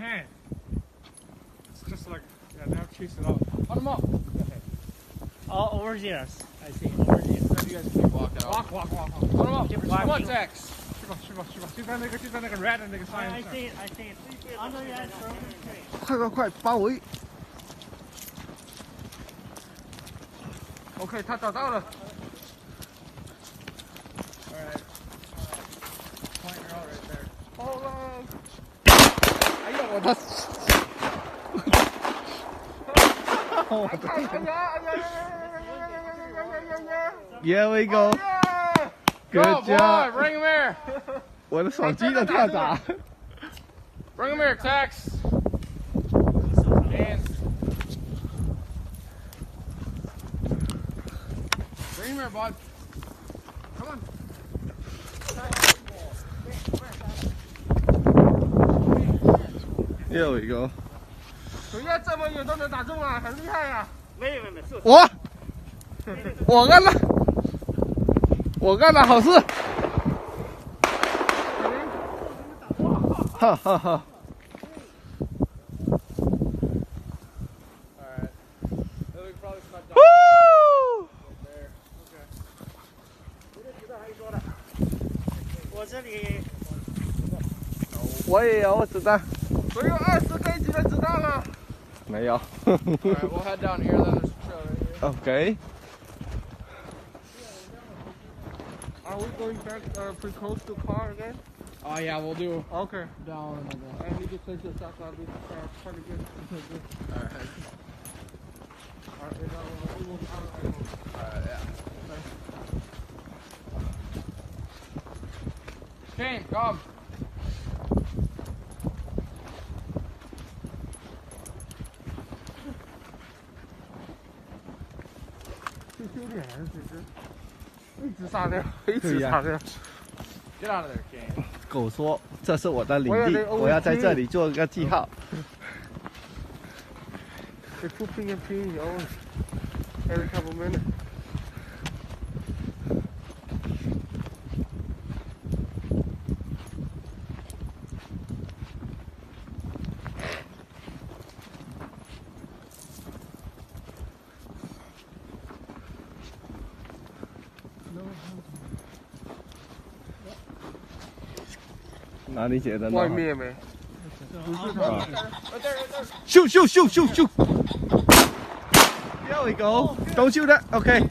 hand. It's just like they have to chase it out. Cut them up. Oh, over there. I see. Over there. You guys keep walking out. Walk. Cut them up. Come on, Tex. 就在那个 red 的那个 sign 上。I see it. Under that tree. 快，包围。OK， 他找到了。Alright. Point your out right there. Hold on。哎呀，我的。Here we go. Good job. Bring him here. 我的手机的探长。Bring him here, Tex. Hands. Bring him here, bud. Come on. Here we go. 人家这么远都能打中啊，很厉害呀！没，是我干了好事。哈哈哈。Alright. Then we probably cut down Woo! there. 我这里我也有子弹。我有20公斤的子弹了。没有。Alright, we'll head down here. Then there's a trail right here. Okay. Are we going back pretty close to the car again? Oh yeah, we'll do Okay. down and then. I need to take this out. I'll be trying to get Alright. Alright, yeah. Kane, come. 丢脸，其实一直撒尿，一直撒尿。Get out of there, Kane. 狗说：“这是我的领地，我要在这里做一个记号。” They pooping and peeing every couple minutes. No. 哪里写的呢？外面没。不是他。咻咻咻咻咻 ！Here we go. Don't shoot that. Okay.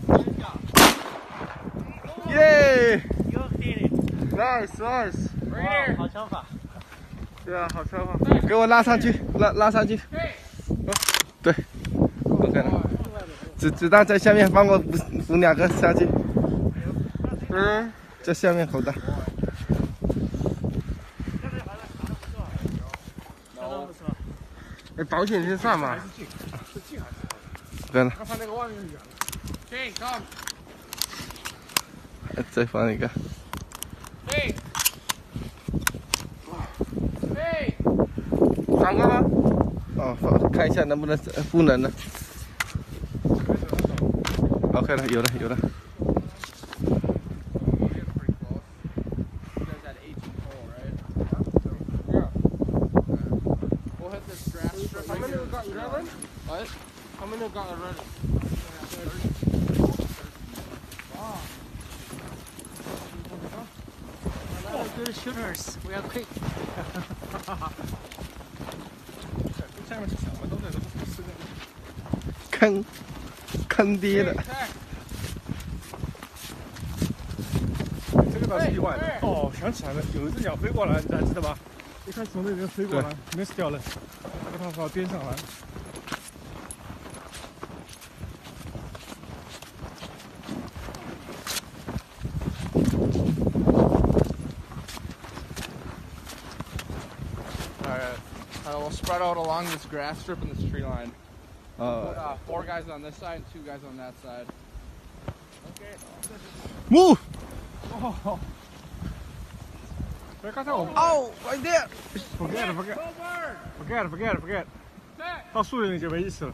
Yay! You did it. Nice. Right here. 好枪法。对啊，好车法。给我拉上去，拉上去。对 ，OK 了。子弹在下面，帮我扶2个下去。嗯，在下面口袋。哎，保险先上嘛。对了。刚才那个外面远了。Kane, come. 再放一个。Hey. Hey. 3个吗？哦，看一下能不能不能呢 ？OK 了，有了。How many got 11? What? How many got 11? Wow. Oh, good shooters. We are quick. 下面是什么东西？都不是那个。坑爹的。这个倒是意外的。哦，想起来了，有一只鸟飞过来，你还记得吧？一看从那边飞过来 ，miss 掉了，那个它跑边上来。Alright. We'll spread out along this grass strip and this tree line. Put 4 guys on this side and 2 guys on that side. Okay. Move! 哦。所以刚才我们 Oh, right there. forget。到树林里就没意思了。